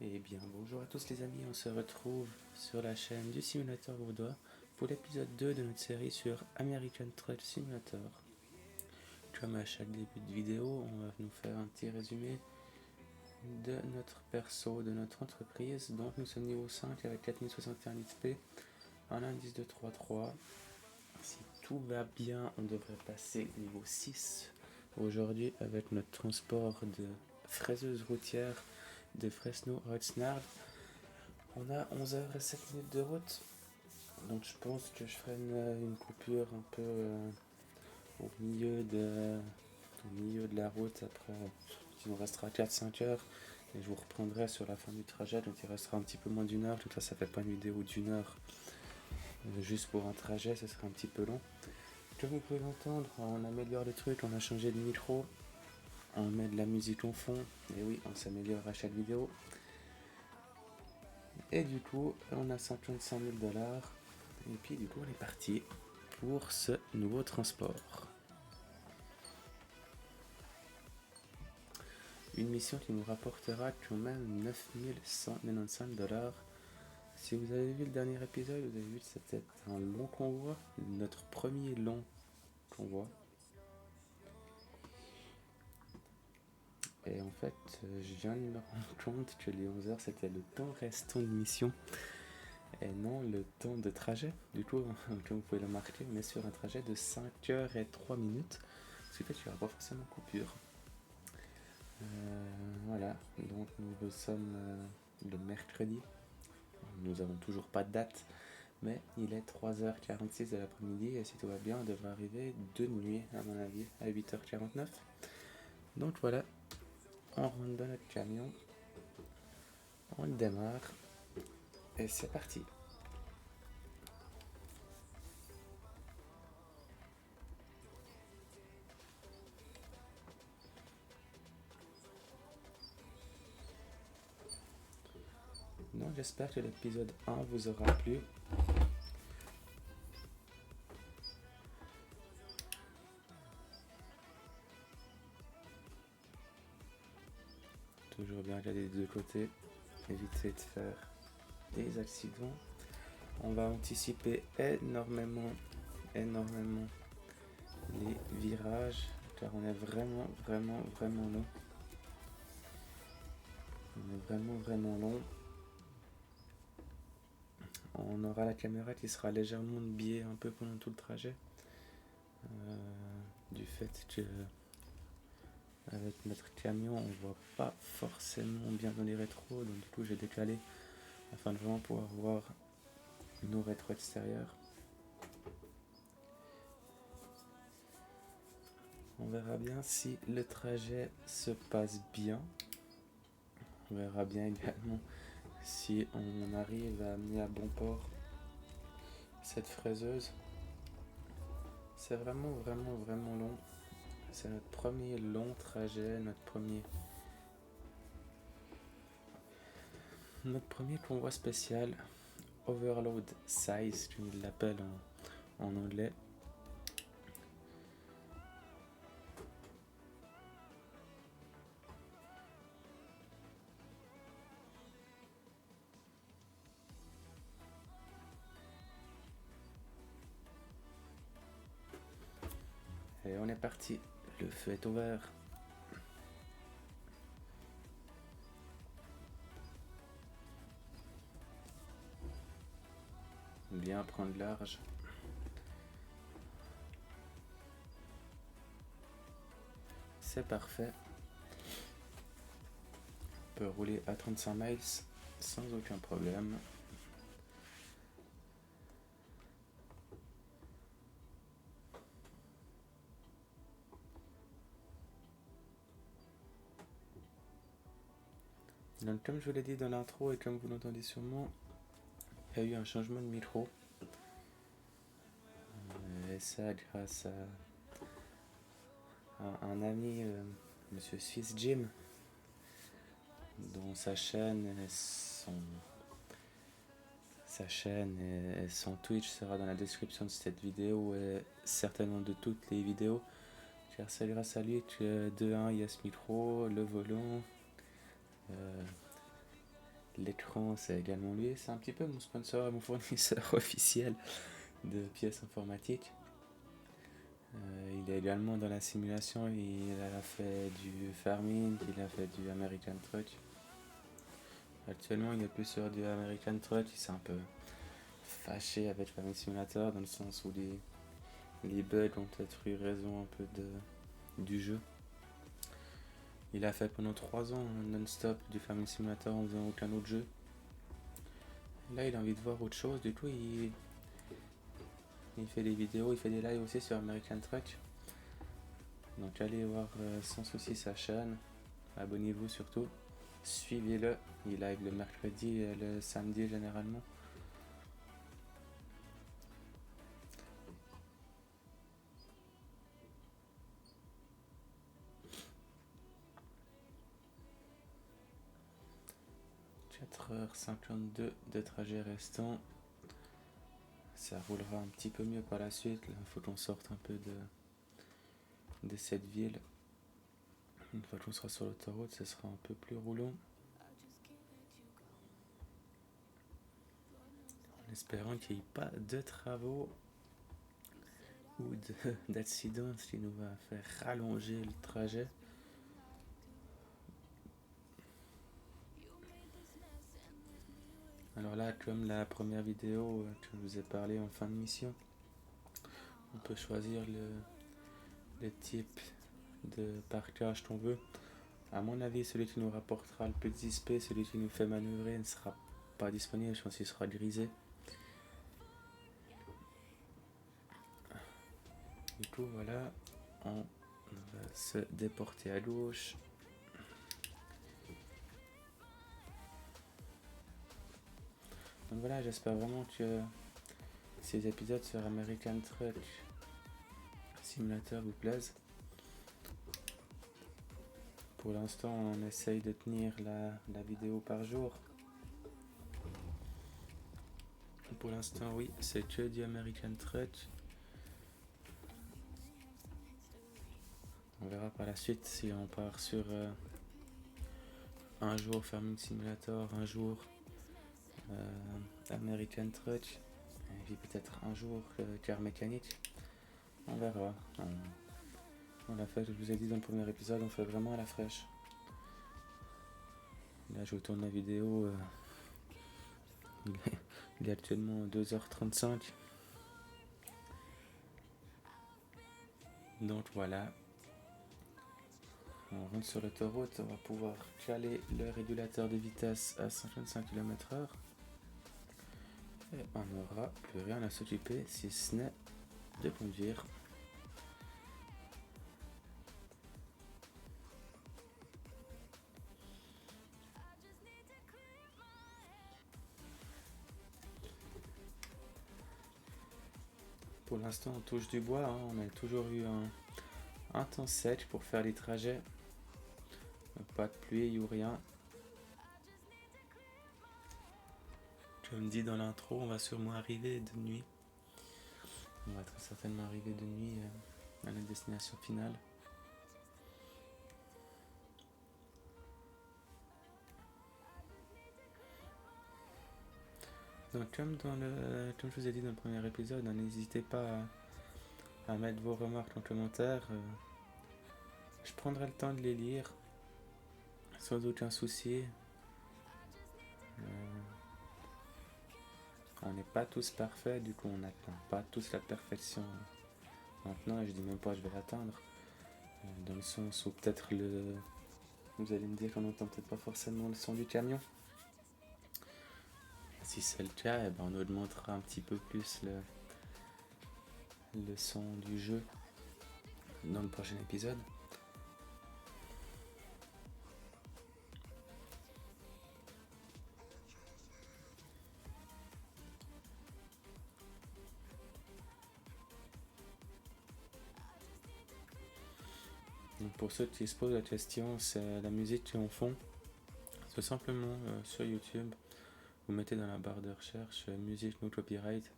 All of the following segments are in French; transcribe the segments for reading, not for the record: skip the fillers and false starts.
Eh bien, bonjour à tous les amis, on se retrouve sur la chaîne du Simulateur Vaudois pour l'épisode 2 de notre série sur American Truck Simulator. Comme à chaque début de vidéo, on va nous faire un petit résumé de notre perso, de notre entreprise. Donc nous sommes niveau 5 avec 4061 XP, un indice de 3.3. Si tout va bien, on devrait passer niveau 6 aujourd'hui avec notre transport de fraiseuse routière de Fresno à Oxnard. On a 11h07 de route, donc je pense que je ferai une coupure un peu au milieu de la route. Après, il nous restera 4-5 heures et je vous reprendrai sur la fin du trajet, donc il restera un petit peu moins d'une heure. Tout ça fait pas une vidéo d'une heure juste pour un trajet, ça serait un petit peu long. Comme vous pouvez l'entendre, on améliore le truc, on a changé de micro, on met de la musique en fond, et oui, on s'améliore à chaque vidéo. Et du coup, on a 55 000 $. Et puis du coup, on est parti pour ce nouveau transport. Une mission qui nous rapportera quand même 9 195 $. Si vous avez vu le dernier épisode, vous avez vu que c'était un long convoi, notre premier long convoi. Et en fait, je viens de me rendre compte que les 11 heures c'était le temps restant de mission et non le temps de trajet. Du coup, comme vous pouvez le marquer, on est sur un trajet de 5 heures et 3 minutes, ce qui fait qu'il n'y aura pas forcément coupure. Voilà, donc nous sommes le mercredi. Nous n'avons toujours pas de date, mais il est 3h46 de l'après-midi et si tout va bien, on devrait arriver de nuit, à mon avis, à 8h49. Donc voilà, on rentre dans notre camion, on le démarre et c'est parti. Donc j'espère que l'épisode 1 vous aura plu. Toujours bien regarder des deux côtés, éviter de faire des accidents. On va anticiper énormément les virages car on est vraiment long. On est vraiment long. On aura la caméra qui sera légèrement de biais un peu pendant tout le trajet. Du fait que avec notre camion on voit pas forcément bien dans les rétros, donc du coup j'ai décalé afin de vraiment pouvoir voir nos rétros extérieurs. On verra bien si le trajet se passe bien. On verra bien également si on arrive à amener à bon port cette fraiseuse. C'est vraiment long. C'est notre premier long trajet, notre premier convoi spécial, Overload Size, comme ils l'appellent en anglais. Et on est parti, le feu est ouvert. Bien prendre large. C'est parfait. On peut rouler à 35 miles sans aucun problème. Donc comme je vous l'ai dit dans l'intro et comme vous l'entendez sûrement, il y a eu un changement de micro. Et ça grâce à un ami, Monsieur Swiss Jim, dont sa chaîne et son Twitch sera dans la description de cette vidéo et certainement de toutes les vidéos. Car c'est grâce à lui que de 1 il y a ce micro, le volant, L'écran, c'est également lui. C'est un petit peu mon sponsor et mon fournisseur officiel de pièces informatiques. Il est également dans la simulation. Il a fait du farming, il a fait du American Truck. Actuellement, il est plus sur du American Truck. Il s'est un peu fâché avec Farming Simulator dans le sens où les bugs ont peut-être eu raison un peu du jeu. Il a fait pendant 3 ans non-stop du Farming Simulator en faisant aucun autre jeu. Là, il a envie de voir autre chose. Du coup, il fait des vidéos, il fait des lives aussi sur American Truck. Donc, allez voir sans souci sa chaîne. Abonnez-vous surtout. Suivez-le. Il live le mercredi et le samedi généralement. « 4h52 de trajet restant. Ça roulera un petit peu mieux par la suite. Il faut qu'on sorte un peu de cette ville. Une fois qu'on sera sur l'autoroute, ce sera un peu plus roulant. En espérant qu'il n'y ait pas de travaux ou d'accidents qui nous va faire rallonger le trajet. Alors là, comme la première vidéo que je vous ai parlé en fin de mission, on peut choisir le type de parquage qu'on veut. À mon avis, celui qui nous rapportera le plus d'XP, celui qui nous fait manœuvrer, ne sera pas disponible. Je pense qu'il sera grisé. Du coup, voilà, on va se déporter à gauche. Donc voilà, j'espère vraiment que ces épisodes sur American Truck Simulator vous plaisent. Pour l'instant, on essaye de tenir la vidéo par jour. Pour l'instant, oui, c'est que du American Truck. On verra par la suite si on part sur un jour Farming Simulator, un jour American Truck, et puis peut-être un jour car mécanique. On verra. On l'a fait, je vous ai dit dans le premier épisode, on fait vraiment à la fraîche. Là, je vous tourne la vidéo. Il est actuellement 2h35. Donc voilà. On rentre sur l'autoroute, on va pouvoir caler le régulateur de vitesse à 125 km/h. Et on n'aura plus rien à s'occuper si ce n'est de conduire. Pour l'instant, on touche du bois. On a toujours eu un temps sec pour faire les trajets. Pas de pluie ou rien. Comme dit dans l'intro, on va sûrement arriver de nuit. On va très certainement arriver de nuit à la destination finale. Donc comme je vous ai dit dans le premier épisode, n'hésitez pas à mettre vos remarques en commentaire. Je prendrai le temps de les lire sans aucun souci. On n'est pas tous parfaits, du coup on n'atteint pas tous la perfection maintenant, et je dis même pas je vais l'atteindre. Dans le sens où peut-être vous allez me dire qu'on n'entend peut-être pas forcément le son du camion. Si c'est le cas, on augmentera un petit peu plus le son du jeu dans le prochain épisode. Donc pour ceux qui se posent la question, c'est la musique qui est en fond. C'est simplement sur YouTube, vous mettez dans la barre de recherche musique no copyright.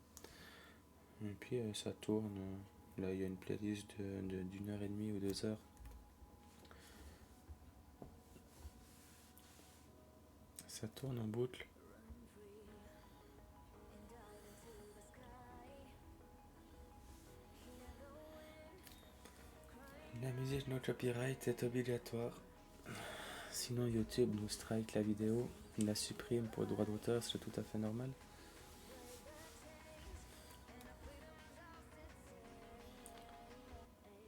Et puis ça tourne. Là il y a une playlist d'une heure et demie ou 2 heures. Ça tourne en boucle. La musique non copyright est obligatoire. Sinon YouTube nous strike la vidéo, il la supprime pour droit d'auteur, c'est tout à fait normal.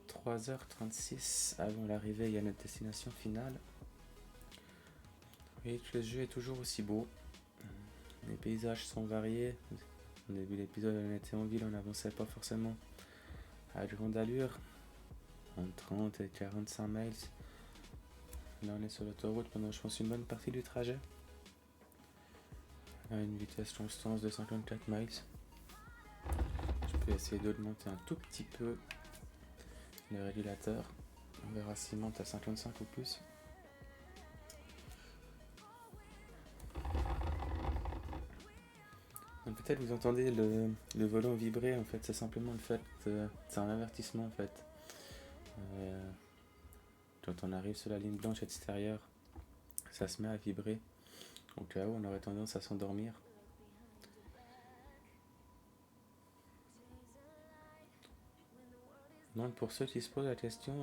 « 3h36 avant l'arrivée à notre destination finale. Vous voyez que le jeu est toujours aussi beau. Les paysages sont variés. Au début de l'épisode, on était en ville, on n'avançait pas forcément à grande allure, entre 30 et 45 miles. Là, on est sur l'autoroute pendant, je pense, une bonne partie du trajet, à une vitesse constante de 54 miles. Je peux essayer d'augmenter un tout petit peu le régulateur. On verra s'il monte à 55 ou plus. Donc peut-être vous entendez le volant vibrer, en fait c'est simplement le fait, c'est un avertissement en fait. Quand on arrive sur la ligne blanche extérieure, ça se met à vibrer. Au cas où on aurait tendance à s'endormir. Donc pour ceux qui se posent la question,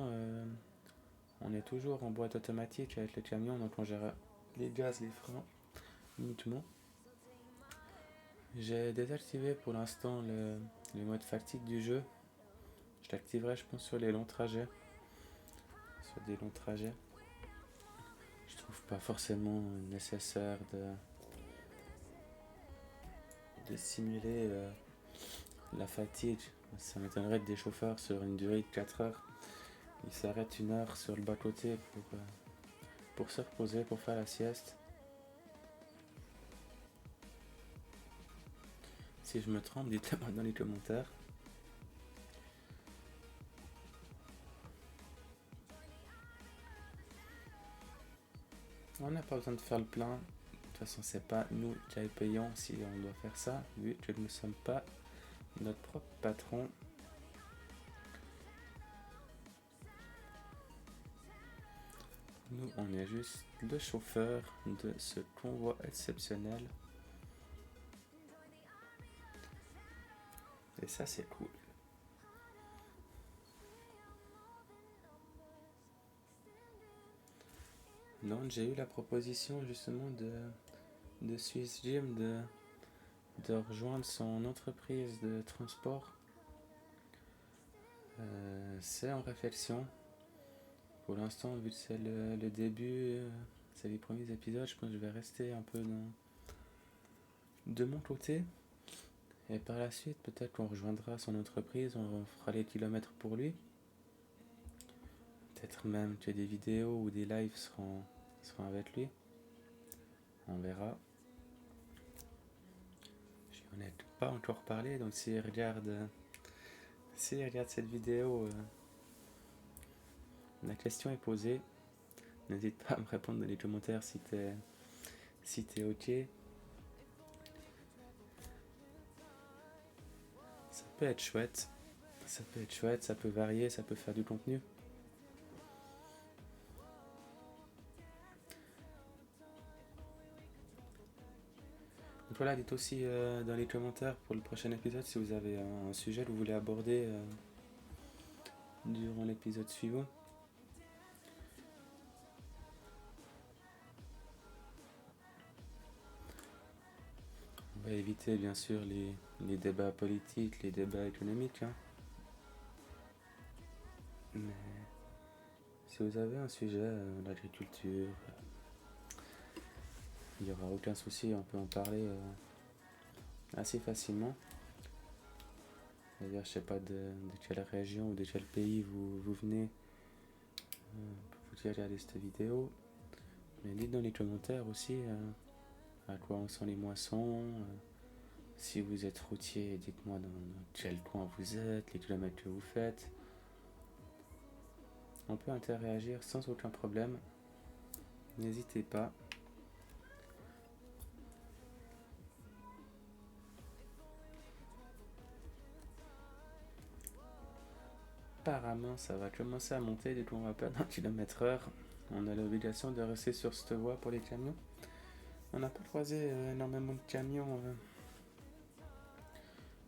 on est toujours en boîte automatique avec le camion, donc on gère les gaz, les freins uniquement. J'ai désactivé pour l'instant le mode fatigue du jeu. Je l'activerai je pense sur les longs trajets. Sur des longs trajets. Je trouve pas forcément nécessaire de simuler la fatigue. Ça m'étonnerait que des chauffeurs sur une durée de 4 heures, ils s'arrêtent 1 heure sur le bas-côté pour se reposer, pour faire la sieste. Si je me trompe, dites-le-moi dans les commentaires. On n'a pas besoin de faire le plein. De toute façon, c'est pas nous qui payons si on doit faire ça, vu que nous ne sommes pas notre propre patron. Nous, on est juste le chauffeur de ce convoi exceptionnel. Et ça, c'est cool. Non, j'ai eu la proposition justement de Swiss Gym de rejoindre son entreprise de transport. C'est en réflexion. Pour l'instant, vu que c'est le début, c'est les premiers épisodes, je pense que je vais rester un peu de mon côté. Et par la suite, peut-être qu'on rejoindra son entreprise, on fera les kilomètres pour lui. Peut-être même que des vidéos ou des lives seront avec lui. On verra. Je n'en ai pas encore parlé, donc s'il regarde cette vidéo, la question est posée. N'hésite pas à me répondre dans les commentaires si t'es ok. Ça peut être chouette, ça peut varier, ça peut faire du contenu. Donc voilà, dites aussi dans les commentaires pour le prochain épisode si vous avez un sujet que vous voulez aborder durant l'épisode suivant. On va éviter bien sûr les débats politiques, les débats économiques. Mais si vous avez un sujet, l'agriculture, il n'y aura aucun souci, on peut en parler assez facilement. C'est-à-dire, je sais pas de quelle région ou de quel pays vous venez pour vous regarder cette vidéo. Mais dites dans les commentaires aussi à quoi en sont les moissons. Si vous êtes routier, dites-moi dans quel coin vous êtes, les kilomètres que vous faites. On peut interagir sans aucun problème. N'hésitez pas. Apparemment, ça va commencer à monter dès qu'on va perdre 1 km/h. On a l'obligation de rester sur cette voie pour les camions. On n'a pas croisé énormément de camions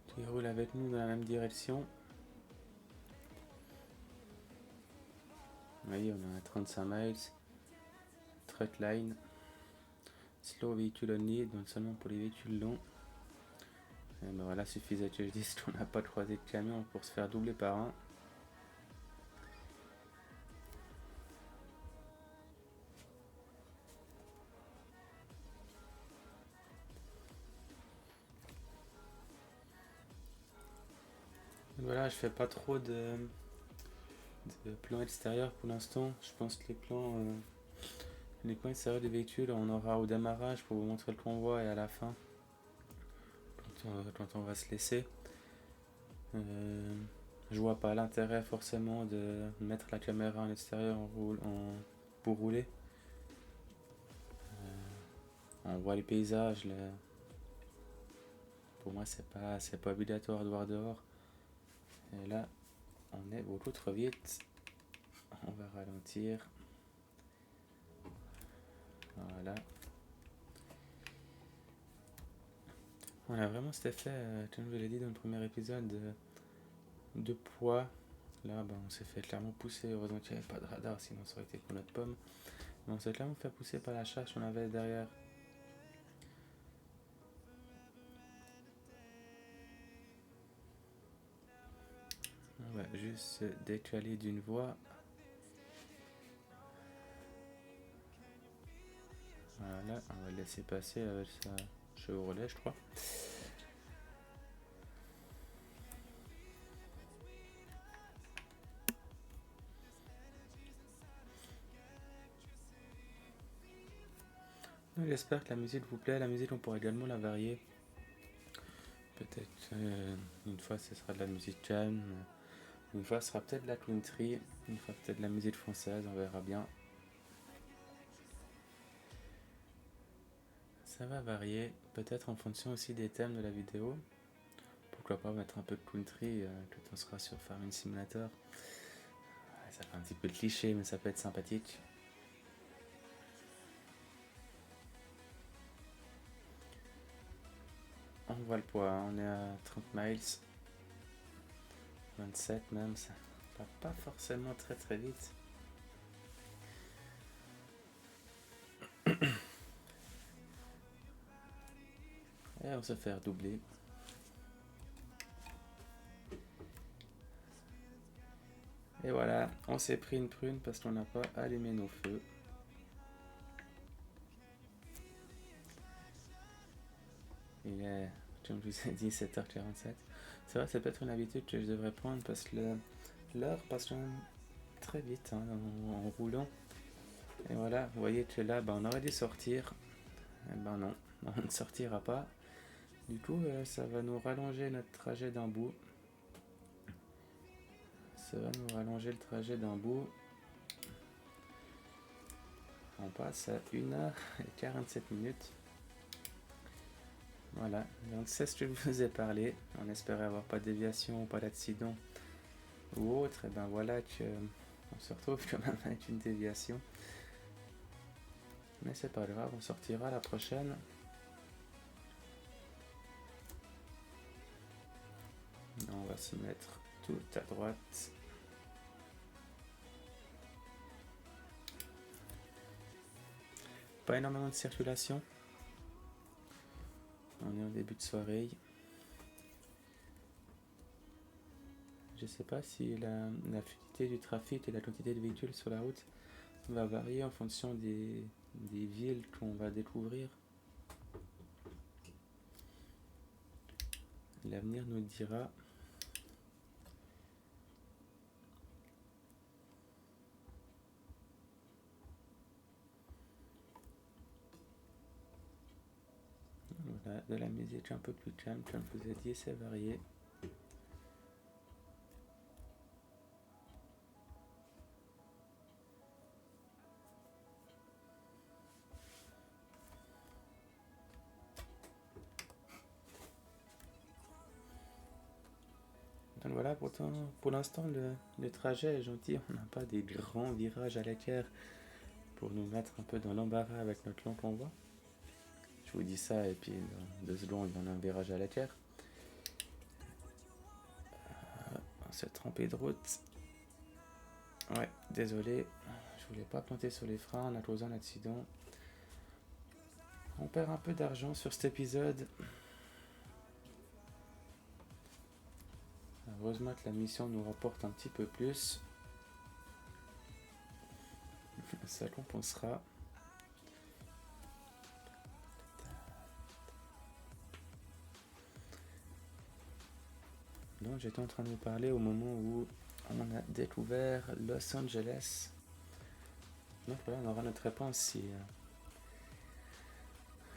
qui roulent avec nous dans la même direction. Vous voyez, on a 35 miles, Trotline, slow véhicule only, donc seulement pour les véhicules longs. Et ben voilà, suffisait que je dise qu'on n'a pas croisé de camion pour se faire doubler par un. Voilà, je fais pas trop de plans extérieurs pour l'instant. Je pense que les plans extérieurs des véhicules, on aura au démarrage pour vous montrer le convoi et à la fin, quand on va se laisser. Je vois pas l'intérêt forcément de mettre la caméra en extérieur pour rouler. On voit les paysages. Pour moi, c'est pas obligatoire de voir dehors. Et là, on est beaucoup trop vite. On va ralentir. Voilà. On a vraiment cet effet, comme je vous l'ai dit dans le premier épisode, de poids. Là, on s'est fait clairement pousser. Heureusement qu'il n'y avait pas de radar, sinon ça aurait été pour notre pomme. Mais on s'est clairement fait pousser par la charge qu'on avait derrière. On va juste se décaler d'une voie. Voilà, on va le laisser passer avec sa Chevrolet, je crois. J'espère que la musique vous plaît. La musique, on pourra également la varier. Peut-être une fois ce sera de la musique calme, une fois ce sera peut-être de la country, une fois peut-être de la musique française, on verra bien. Ça va varier, peut-être en fonction aussi des thèmes de la vidéo. Pourquoi pas mettre un peu de country quand on sera sur Farming Simulator. Ça fait un petit peu de cliché, mais ça peut être sympathique. On voit le poids, on est à 30 miles. 27 même, ça va pas forcément très très vite. Et on se fait redoubler. Et voilà, on s'est pris une prune parce qu'on n'a pas allumé nos feux. Il est, comme je vous ai dit, 7h47. C'est vrai, c'est peut-être une habitude que je devrais prendre parce que l'heure passe quand même très vite en roulant. Et voilà, vous voyez que là, on aurait dû sortir. Et non, on ne sortira pas. Du coup, ça va nous rallonger notre trajet d'un bout. Ça va nous rallonger le trajet d'un bout. On passe à 1h47 minutes. Voilà, donc c'est ce que je vous ai parlé. On espérait avoir pas de déviation, pas d'accident ou autre. Et voilà que on se retrouve quand même avec une déviation. Mais c'est pas grave, on sortira la prochaine. On va se mettre tout à droite. Pas énormément de circulation. On est au début de soirée. Je sais pas si la fluidité du trafic et la quantité de véhicules sur la route va varier en fonction des villes qu'on va découvrir. L'avenir nous le dira. Voilà, de la musique un peu plus calme, comme je vous ai dit, c'est varié. Donc voilà, pour l'instant, le trajet est gentil. On n'a pas des grands virages à l'équerre pour nous mettre un peu dans l'embarras avec notre long convoi. Je vous dis ça et puis dans 2 secondes, il y en a un virage à la terre. On s'est trompé de route. Ouais, désolé. Je voulais pas planter sur les freins, on a causé un accident. On perd un peu d'argent sur cet épisode. Heureusement que la mission nous rapporte un petit peu plus. Ça compensera. Donc j'étais en train de vous parler au moment où on a découvert Los Angeles. Donc voilà, on aura notre réponse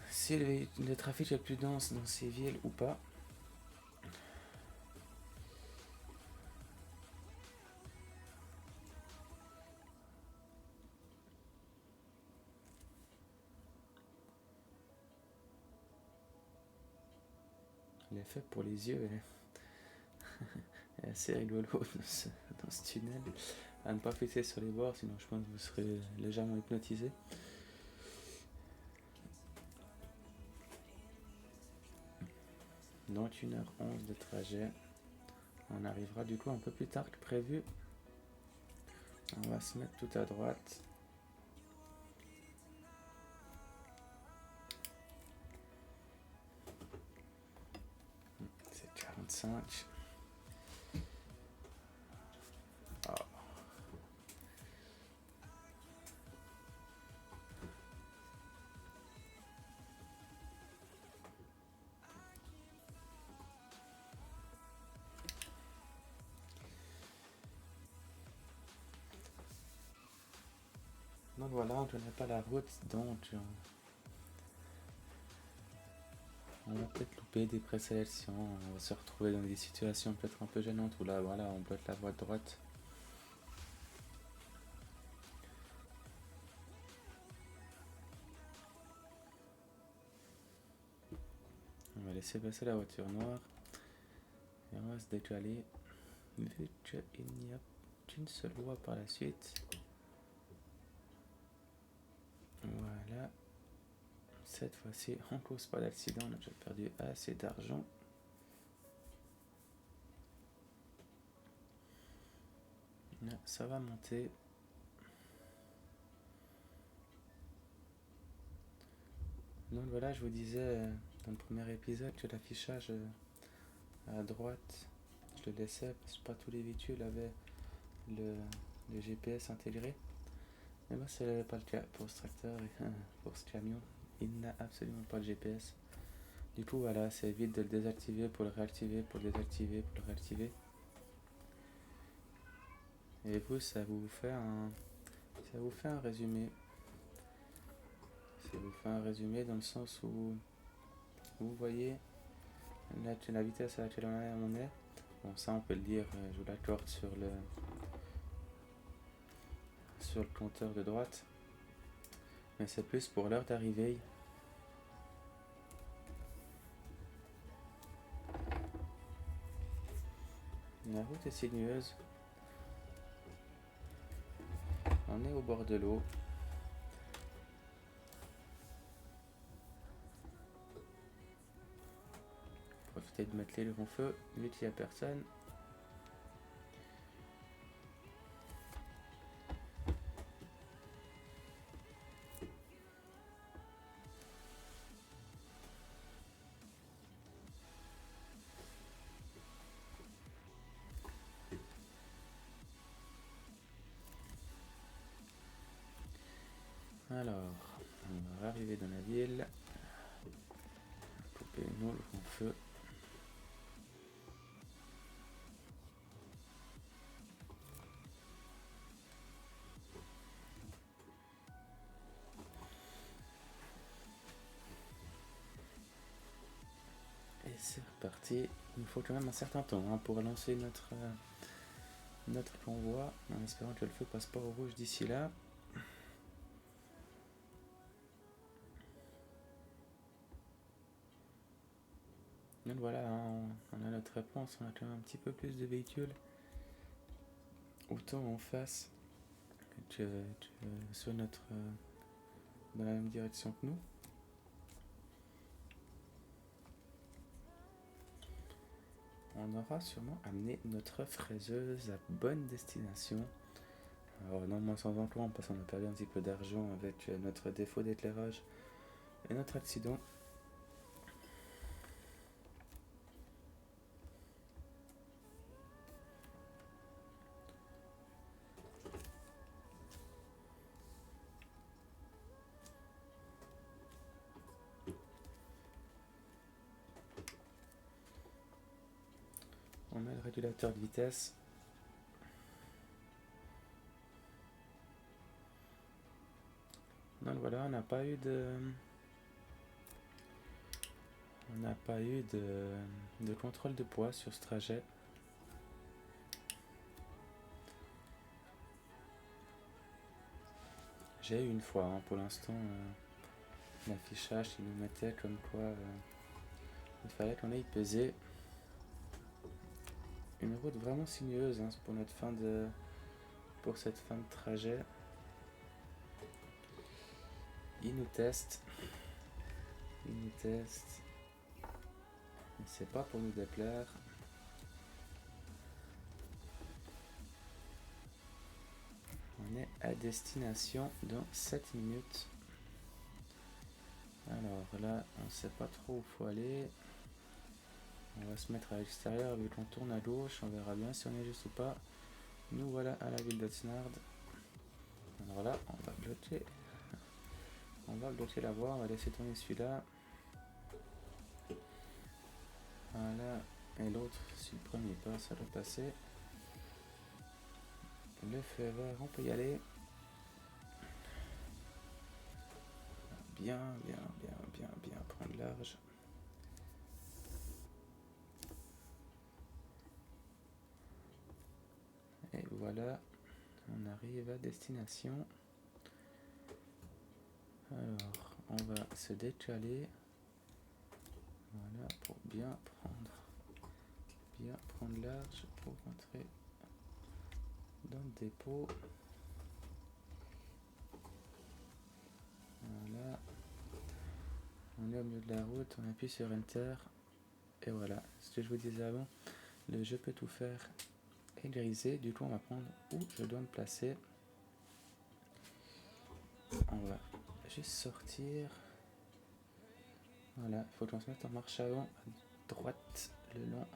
si le trafic est plus dense dans ces villes ou pas. L'effet pour les yeux est assez rigolo dans ce tunnel. À ne pas fixer sur les bords, sinon je pense que vous serez légèrement hypnotisé. Donc 1h11 de trajet. On arrivera du coup un peu plus tard que prévu. On va se mettre tout à droite. C'est 45. Oh. Donc voilà, on ne connaît pas la route, donc on va peut-être louper des présélections, on va se retrouver dans des situations peut-être un peu gênantes où là, voilà, on bloque la voie de droite. On va laisser passer la voiture noire et on va se décaler vu qu'il n'y a qu'une seule voie par la suite. Voilà. Cette fois-ci, on ne cause pas d'accident, on a déjà perdu assez d'argent. Là, ça va monter. Donc voilà, je vous disais dans le premier épisode que l'affichage à droite, je le laissais parce que pas tous les véhicules avaient le GPS intégré. Mais moi, ce n'est pas le cas pour ce tracteur et pour ce camion. Il n'a absolument pas de GPS. Du coup, voilà, ça évite de le désactiver pour le réactiver, pour le désactiver, pour le réactiver. Et vous, ça vous fait un résumé. Ça vous fait un résumé dans le sens où vous voyez la vitesse à laquelle on est. Bon, ça, on peut le dire, je vous l'accorde sur le compteur de droite. Mais c'est plus pour l'heure d'arrivée. La route est sinueuse. On est au bord de l'eau. Profitez de mettre les longs feux, vu qu'il n'y a personne. Alors, on va arriver dans la ville. Couper nous le long feu. Et c'est reparti. Il nous faut quand même un certain temps pour lancer notre convoi, en espérant que le feu passe pas au rouge d'ici là. Donc voilà, on a notre réponse, on a quand même un petit peu plus de véhicules, autant en face que sur dans la même direction que nous. on aura sûrement amené notre fraiseuse à bonne destination. Alors non, moins sans emploi, parce qu'on a perdu un petit peu d'argent avec notre défaut d'éclairage et notre accident. On met le régulateur de vitesse. Donc voilà, on n'a pas eu de contrôle de poids sur ce trajet. J'ai eu une fois, hein, pour l'instant, l'affichage qui nous mettait comme quoi il fallait qu'on aille peser. Une route vraiment sinueuse, hein, pour cette fin de trajet. Il nous teste. Mais c'est pas pour nous déplaire. On est à destination dans 7 minutes. Alors là, on sait pas trop où il faut aller. On va se mettre à l'extérieur vu qu'on tourne à gauche. On verra bien si on est juste ou pas. Nous voilà à la ville d'Oxnard. Alors là, on va bloquer la voie. On va laisser tourner celui-là. Voilà. Et l'autre, si le premier passe, ça doit passer. Le feu est vert, on peut y aller. Bien prendre large. Et voilà, on arrive à destination. Alors, on va se décaler. Voilà, pour bien prendre large pour rentrer dans le dépôt. Voilà. On est au milieu de la route, on appuie sur Enter. Et voilà, ce que je vous disais avant, le je peux tout faire est grisé. Du coup, on va prendre où je dois me placer. On va juste sortir. Voilà, il faut qu'on se mette en marche avant, à droite, le long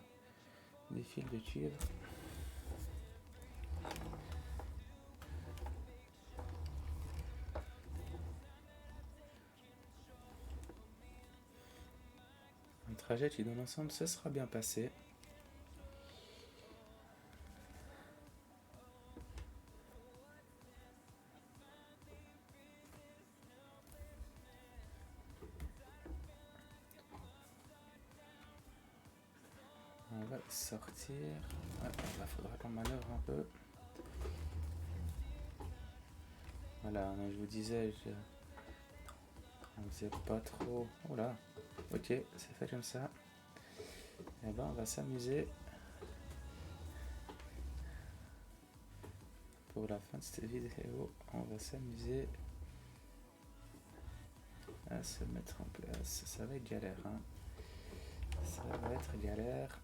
des fils de cuivre. Un trajet qui, dans l'ensemble, se sera bien passé. On va sortir. Ouais, il faudra qu'on manœuvre un peu. Voilà, donc je vous disais, on faisait pas trop. Oh là, ok, c'est fait comme ça. Et ben, on va s'amuser. Pour la fin de cette vidéo, on va s'amuser à se mettre en place. Ça va être galère, hein. Ça va être galère.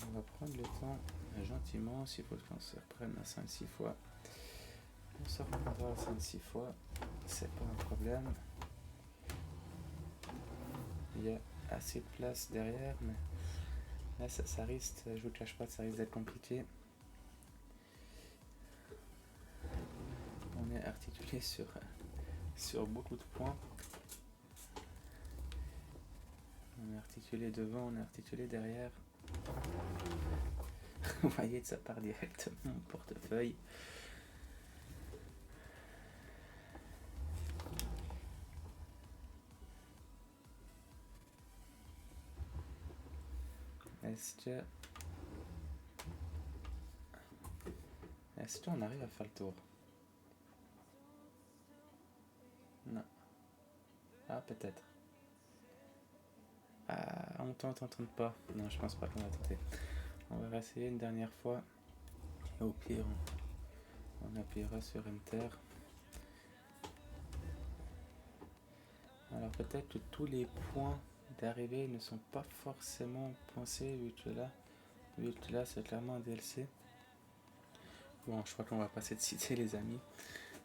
On va prendre le temps gentiment. S'il faut qu'on se reprenne à 5-6 fois, on se reprendra à 5-6 fois. C'est pas un problème. Il y a assez de place derrière, mais là ça risque, je vous cache pas, ça risque d'être compliqué. On est articulé sur beaucoup de points. On est articulé devant, on est articulé derrière. Vous voyez, ça part directement au portefeuille. Est-ce qu'on arrive à faire le tour? Non. Ah, peut-être. Ah, on tente pas. Non, je pense pas qu'on va tenter. On va réessayer une dernière fois. Et au pire, on appuiera sur Enter. Alors peut-être que tous les points d'arrivée ne sont pas forcément pensés vu que là c'est clairement un DLC. Bon, je crois qu'on va passer de citer les amis.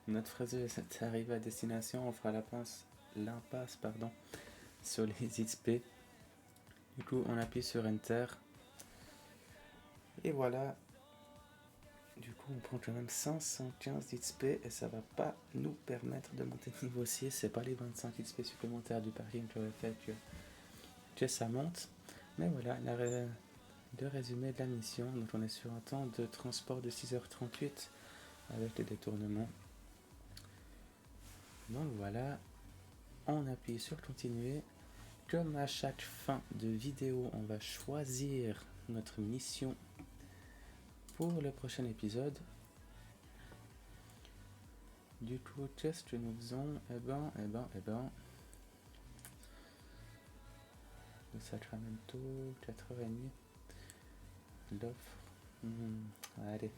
Notre fraise est arrivée à destination, on fera l'impasse sur les XP. Du coup on appuie sur Enter. Et voilà. Du coup on prend quand même 515 XP et ça va pas nous permettre de monter niveau 6. C'est pas les 25 XP supplémentaires du parking que j'aurais fait que ça monte. Mais voilà, le résumé de la mission. Donc on est sur un temps de transport de 6h38 avec les détournements. Donc voilà, on appuie sur continuer. Comme à chaque fin de vidéo, on va choisir notre mission pour le prochain épisode. Du coup, qu'est-ce que nous faisons? Eh ben, le Sacramento, 4h30. L'offre. Allez,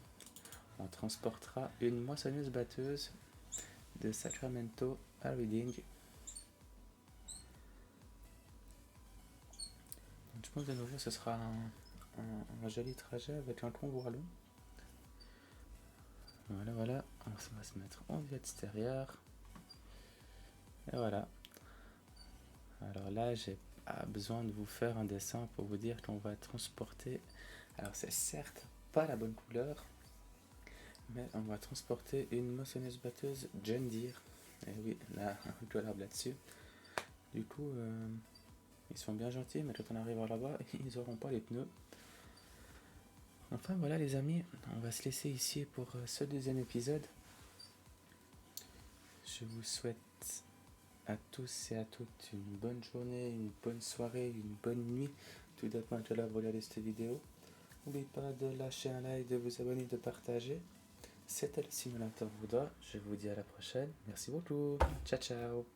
on transportera une moissonneuse batteuse de Sacramento à Reading. Donc, je pense de nouveau ce sera un joli trajet avec un convoi long. Voilà, on va se mettre en vue extérieure. Et voilà. Alors là, j'ai besoin de vous faire un dessin pour vous dire qu'on va transporter. Alors c'est certes pas la bonne couleur, mais on va transporter une moissonneuse batteuse John Deere. Et oui, là, un collab là-dessus. Du coup, ils sont bien gentils, mais quand on arrivera là-bas, ils n'auront pas les pneus. Enfin voilà les amis, on va se laisser ici pour ce deuxième épisode. Je vous souhaite à tous et à toutes une bonne journée, une bonne soirée, une bonne nuit. Tout dépend de quelle heure vous regardez cette vidéo. N'oubliez pas de lâcher un like, de vous abonner, de partager. C'était le simulateur Voudra. Je vous dis à la prochaine. Merci beaucoup. Ciao ciao.